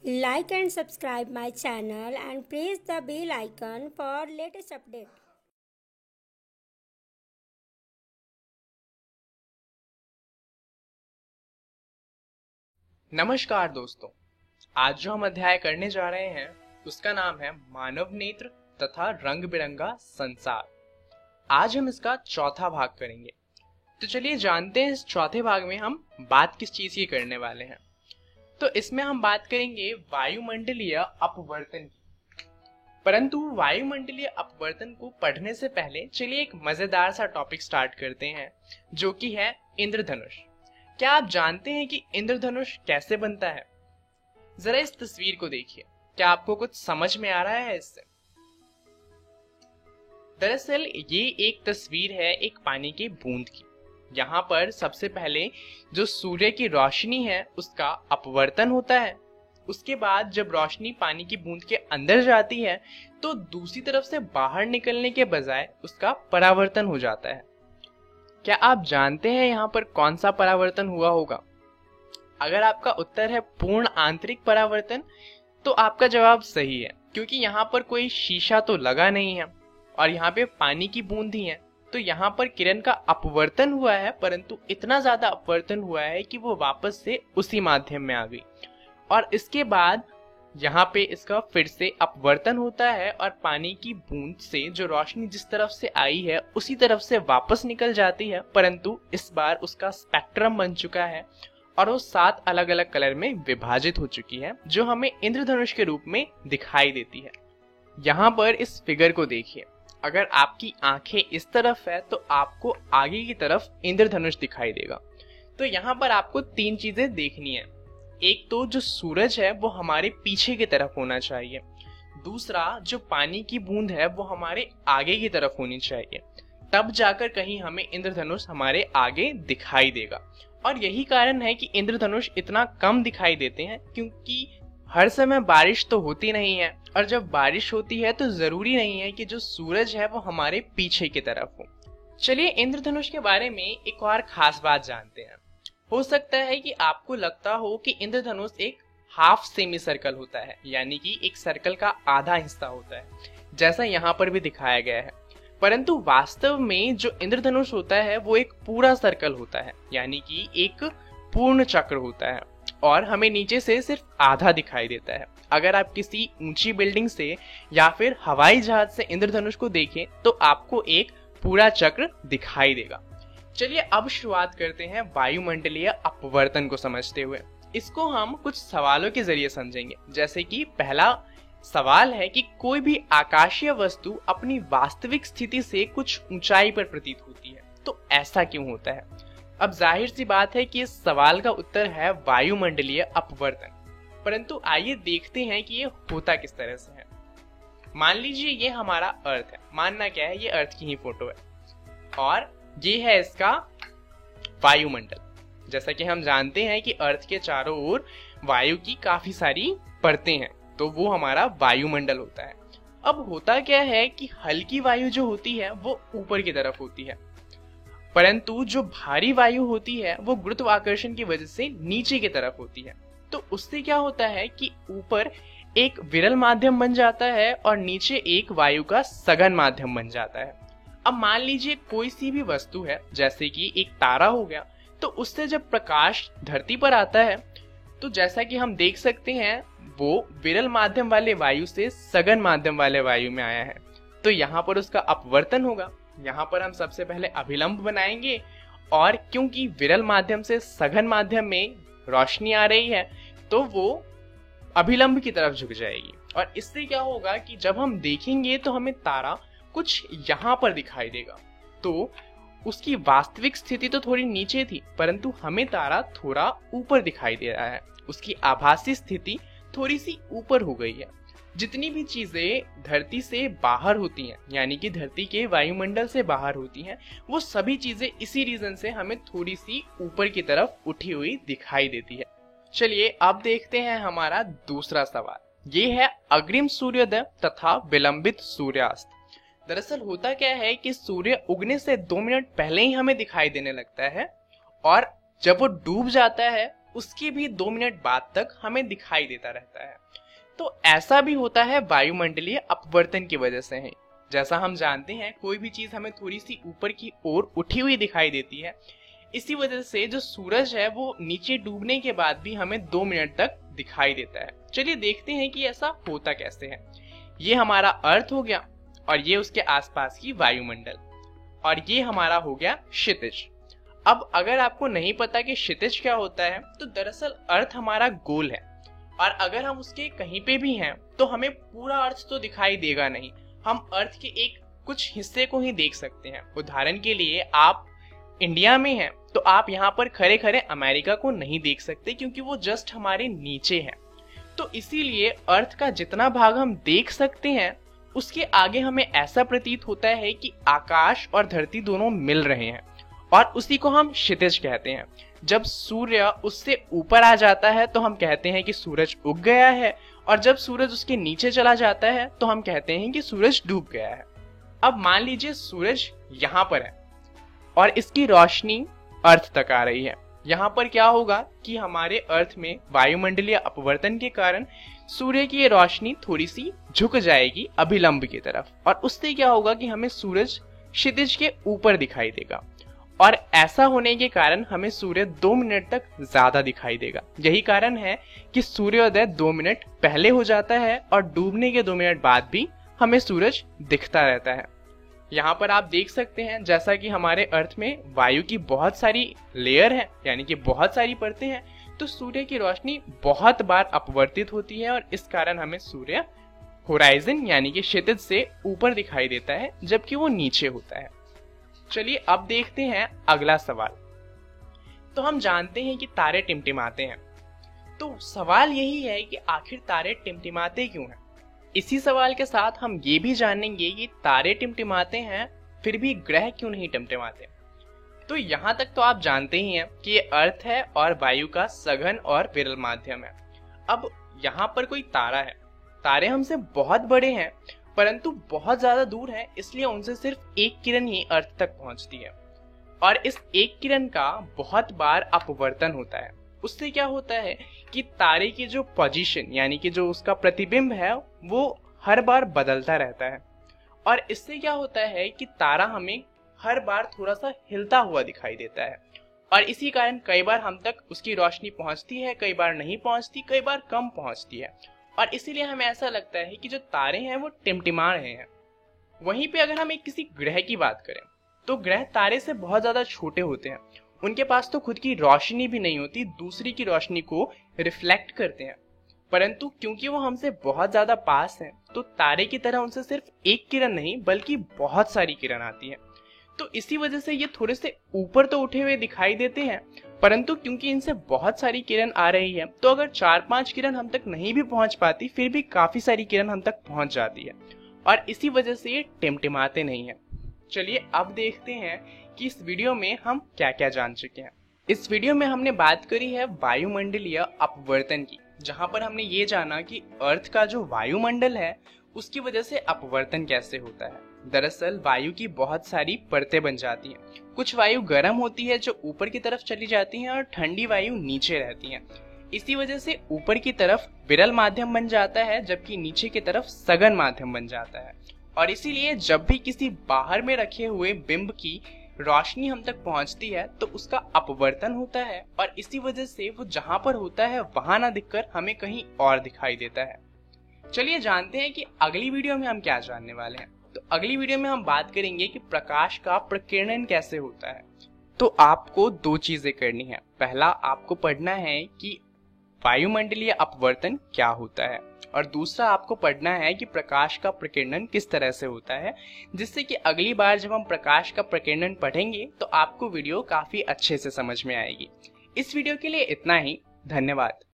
Like and subscribe my channel and press the bell icon for latest update. नमस्कार दोस्तों, आज जो हम अध्याय करने जा रहे हैं उसका नाम है मानव नेत्र तथा रंग बिरंगा संसार। आज हम इसका चौथा भाग करेंगे। तो चलिए जानते हैं इस चौथे भाग में हम बात किस चीज की करने वाले हैं। तो इसमें हम बात करेंगे वायुमंडलीय अपवर्तन की। परंतु वायुमंडलीय अपवर्तन को पढ़ने से पहले चलिए एक मजेदार सा टॉपिक स्टार्ट करते हैं, जो कि है इंद्रधनुष। क्या आप जानते हैं कि इंद्रधनुष कैसे बनता है? जरा इस तस्वीर को देखिए, क्या आपको कुछ समझ में आ रहा है इससे? दरअसल ये एक तस्वीर है एक पानी की बूंद की। यहाँ पर सबसे पहले जो सूर्य की रोशनी है उसका अपवर्तन होता है। उसके बाद जब रोशनी पानी की बूंद के अंदर जाती है तो दूसरी तरफ से बाहर निकलने के बजाय उसका परावर्तन हो जाता है। क्या आप जानते हैं यहाँ पर कौन सा परावर्तन हुआ होगा? अगर आपका उत्तर है पूर्ण आंतरिक परावर्तन, तो आपका जवाब सही है, क्योंकि यहाँ पर कोई शीशा तो लगा नहीं है और यहाँ पे पानी की बूंद ही है। तो यहाँ पर किरण का अपवर्तन हुआ है, परंतु इतना ज्यादा अपवर्तन हुआ है कि वो वापस से उसी माध्यम में आ गई और इसके बाद यहाँ पे इसका फिर से अपवर्तन होता है और पानी की बूंद से जो रोशनी जिस तरफ से आई है उसी तरफ से वापस निकल जाती है, परंतु इस बार उसका स्पेक्ट्रम बन चुका है और वो 7 अलग अलग कलर में विभाजित हो चुकी है, जो हमें इंद्रधनुष के रूप में दिखाई देती है। यहाँ पर इस फिगर को देखिए, अगर आपकी आंखें इस तरफ है तो आपको आगे की तरफ इंद्रधनुष दिखाई देगा। तो यहाँ पर आपको 3 चीजें देखनी है। एक तो जो सूरज है वो हमारे पीछे की तरफ होना चाहिए, दूसरा जो पानी की बूंद है वो हमारे आगे की तरफ होनी चाहिए, तब जाकर कहीं हमें इंद्रधनुष हमारे आगे दिखाई देगा। और यही कारण है कि इंद्रधनुष इतना कम दिखाई देते हैं, क्योंकि हर समय बारिश तो होती नहीं है और जब बारिश होती है तो जरूरी नहीं है कि जो सूरज है वो हमारे पीछे की तरफ हो। चलिए इंद्रधनुष के बारे में एक और खास बात जानते हैं। हो सकता है कि आपको लगता हो कि इंद्रधनुष एक हाफ सेमी सर्कल होता है, यानी कि एक सर्कल का आधा हिस्सा होता है, जैसा यहाँ पर भी दिखाया गया है। परंतु वास्तव में जो इंद्रधनुष होता है वो एक पूरा सर्कल होता है, यानी कि एक पूर्ण चक्र होता है और हमें नीचे से सिर्फ आधा दिखाई देता है। अगर आप किसी ऊंची बिल्डिंग से या फिर हवाई जहाज से इंद्रधनुष को देखें तो आपको एक पूरा चक्र दिखाई देगा। चलिए अब शुरुआत करते हैं वायुमंडलीय अपवर्तन को समझते हुए। इसको हम कुछ सवालों के जरिए समझेंगे। जैसे कि पहला सवाल है कि कोई भी आकाशीय वस्तु अपनी वास्तविक स्थिति से कुछ ऊंचाई पर प्रतीत होती है, तो ऐसा क्यों होता है? अब जाहिर सी बात है कि इस सवाल का उत्तर है वायुमंडलीय अपवर्तन। परंतु आइए देखते हैं कि ये होता किस तरह से है। मान लीजिए ये हमारा अर्थ है, मानना क्या है, ये अर्थ की ही फोटो है और ये है इसका वायुमंडल। जैसा कि हम जानते हैं कि अर्थ के चारों ओर वायु की काफी सारी परतें हैं, तो वो हमारा वायुमंडल होता है। अब होता क्या है कि हल्की वायु जो होती है वो ऊपर की तरफ होती है, परंतु जो भारी वायु होती है वो गुरुत्वाकर्षण की वजह से नीचे की तरफ होती है। तो उससे क्या होता है कि ऊपर एक विरल माध्यम बन जाता है और नीचे एक वायु का सघन माध्यम बन जाता है। अब मान लीजिए कोई सी भी वस्तु है, जैसे कि एक तारा हो गया, तो उससे जब प्रकाश धरती पर आता है तो जैसा कि हम देख सकते हैं वो विरल माध्यम वाले वायु से सघन माध्यम वाले वायु में आया है, तो यहाँ पर उसका अपवर्तन होगा। यहाँ पर हम सबसे पहले अभिलंब बनाएंगे और क्योंकि विरल माध्यम से सघन माध्यम में रोशनी आ रही है तो वो अभिलंब की तरफ झुक जाएगी और इससे क्या होगा कि जब हम देखेंगे तो हमें तारा कुछ यहाँ पर दिखाई देगा। तो उसकी वास्तविक स्थिति तो थोड़ी नीचे थी, परंतु हमें तारा थोड़ा ऊपर दिखाई दे रहा है। उसकी आभासी स्थिति थोड़ी सी ऊपर हो गई है। जितनी भी चीजें धरती से बाहर होती हैं, यानी कि धरती के वायुमंडल से बाहर होती हैं, वो सभी चीजें इसी रीजन से हमें थोड़ी सी ऊपर की तरफ उठी हुई दिखाई देती है। चलिए अब देखते हैं हमारा दूसरा सवाल। ये है अग्रिम सूर्योदय तथा विलंबित सूर्यास्त। दरअसल होता क्या है कि सूर्य उगने से 2 मिनट पहले ही हमें दिखाई देने लगता है और जब वो डूब जाता है उसके भी 2 मिनट बाद तक हमें दिखाई देता रहता है। तो ऐसा भी होता है वायुमंडलीय अपवर्तन की वजह से है। जैसा हम जानते हैं कोई भी चीज हमें थोड़ी सी ऊपर की ओर उठी हुई दिखाई देती है, इसी वजह से जो सूरज है वो नीचे डूबने के बाद भी हमें 2 मिनट तक दिखाई देता है। चलिए देखते हैं कि ऐसा होता कैसे है। ये हमारा अर्थ हो गया और ये उसके आसपास की वायुमंडल, और ये हमारा हो गया क्षितिज। अब अगर आपको नहीं पता कि क्षितिज क्या होता है, तो दरअसल अर्थ हमारा गोल है, और अगर हम उसके कहीं पे भी हैं तो हमें पूरा अर्थ तो दिखाई देगा नहीं, हम अर्थ के एक कुछ हिस्से को ही देख सकते हैं। उदाहरण के लिए आप इंडिया में हैं तो आप यहाँ पर खड़े खड़े अमेरिका को नहीं देख सकते, क्योंकि वो जस्ट हमारे नीचे है। तो इसीलिए अर्थ का जितना भाग हम देख सकते हैं उसके आगे हमें ऐसा प्रतीत होता है कि आकाश और धरती दोनों मिल रहे हैं, और उसी को हम क्षितिज कहते हैं। जब सूर्य उससे ऊपर आ जाता है तो हम कहते हैं कि सूरज उग गया है, और जब सूरज उसके नीचे चला जाता है तो हम कहते हैं कि सूरज डूब गया है। अब मान लीजिए सूरज यहाँ पर है और इसकी रोशनी अर्थ तक आ रही है। यहाँ पर क्या होगा कि हमारे अर्थ में वायुमंडलीय अपवर्तन के कारण सूर्य की ये रोशनी थोड़ी सी झुक जाएगी अभिलंब की तरफ, और उससे क्या होगा कि हमें सूरज क्षितिज के ऊपर दिखाई देगा, और ऐसा होने के कारण हमें सूर्य 2 मिनट तक ज्यादा दिखाई देगा। यही कारण है कि सूर्योदय 2 मिनट पहले हो जाता है और डूबने के 2 मिनट बाद भी हमें सूरज दिखता रहता है। यहाँ पर आप देख सकते हैं जैसा कि हमारे अर्थ में वायु की बहुत सारी लेयर है, यानी कि बहुत सारी परतें हैं, तो सूर्य की रोशनी बहुत बार अपवर्तित होती है, और इस कारण हमें सूर्य होराइजन यानी कि क्षितिज से ऊपर दिखाई देता है जबकि वो नीचे होता है। चलिए अब देखते हैं अगला सवाल। तो हम जानते हैं कि तारे टिमटिमाते हैं, तो सवाल यही है कि आखिर तारे टिमटिमाते क्यों हैं। इसी सवाल के साथ हम ये भी जानेंगे कि तारे टिमटिमाते हैं फिर भी ग्रह क्यों नहीं टिमटिमाते। तो यहाँ तक तो आप जानते ही हैं कि ये अर्थ है और वायु का सघन और विरल माध्यम है। अब यहाँ पर कोई तारा है, तारे हमसे बहुत बड़े हैं परंतु बहुत ज्यादा दूर हैं, इसलिए उनसे सिर्फ एक किरण ही अर्थ तक पहुंचती है, और इस एक किरण का बहुत बार अपवर्तन होता है। उससे क्या होता है कि तारे की जो पोजीशन यानी कि जो उसका प्रतिबिंब है वो हर बार बदलता रहता है, और इससे क्या होता है कि तारा हमें हर बार थोड़ा सा हिलता हुआ दिखाई देता है, और इसी कारण कई बार हम तक उसकी रोशनी पहुंचती है, कई बार नहीं पहुंचती, कई बार कम पहुंचती है, और इसीलिए हमें ऐसा लगता है कि जो तारे हैं वो टिमटिमा रहे हैं। वहीं पे अगर हम एक किसी ग्रह की बात करें तो ग्रह तारे से बहुत ज्यादा छोटे होते हैं, उनके पास तो खुद की रोशनी भी नहीं होती, दूसरी की रोशनी को रिफ्लेक्ट करते हैं, परंतु क्योंकि वो हमसे बहुत ज्यादा पास हैं तो तारे की तरह उनसे सिर्फ एक किरण नहीं बल्कि बहुत सारी किरण आती है। तो इसी वजह से ये थोड़े से ऊपर तो उठे हुए दिखाई देते हैं, परंतु क्योंकि इनसे बहुत सारी किरण आ रही है तो अगर 4-5 किरण हम तक नहीं भी पहुंच पाती फिर भी काफी सारी किरण हम तक पहुंच जाती है, और इसी वजह से ये टिमटिमाते नहीं है। चलिए अब देखते हैं कि इस वीडियो में हम क्या क्या जान चुके हैं। इस वीडियो में हमने बात करी है वायुमंडलीय अपवर्तन की, जहां पर हमने ये जाना कि अर्थ का जो वायुमंडल है उसकी वजह से अपवर्तन कैसे होता है। दरअसल वायु की बहुत सारी परतें बन जाती हैं। कुछ वायु गर्म होती है जो ऊपर की तरफ चली जाती हैं, और ठंडी वायु नीचे रहती हैं। इसी वजह से ऊपर की तरफ विरल माध्यम बन जाता है जबकि नीचे की तरफ सघन माध्यम बन जाता है, और इसीलिए जब भी किसी बाहर में रखे हुए बिंब की रोशनी हम तक पहुंचती है तो उसका अपवर्तन होता है, और इसी वजह से वो जहां पर होता है वहां ना दिखकर हमें कहीं और दिखाई देता है। चलिए जानते हैं कि अगली वीडियो में हम क्या जानने वाले हैं। तो अगली वीडियो में हम बात करेंगे कि प्रकाश का प्रकीर्णन कैसे होता है। तो आपको 2 चीजें करनी है। पहला, आपको पढ़ना है कि वायुमंडलीय अपवर्तन क्या होता है, और दूसरा आपको पढ़ना है कि प्रकाश का प्रकीर्णन किस तरह से होता है, जिससे कि अगली बार जब हम प्रकाश का प्रकीर्णन पढ़ेंगे तो आपको वीडियो काफी अच्छे से समझ में आएगी। इस वीडियो के लिए इतना ही। धन्यवाद।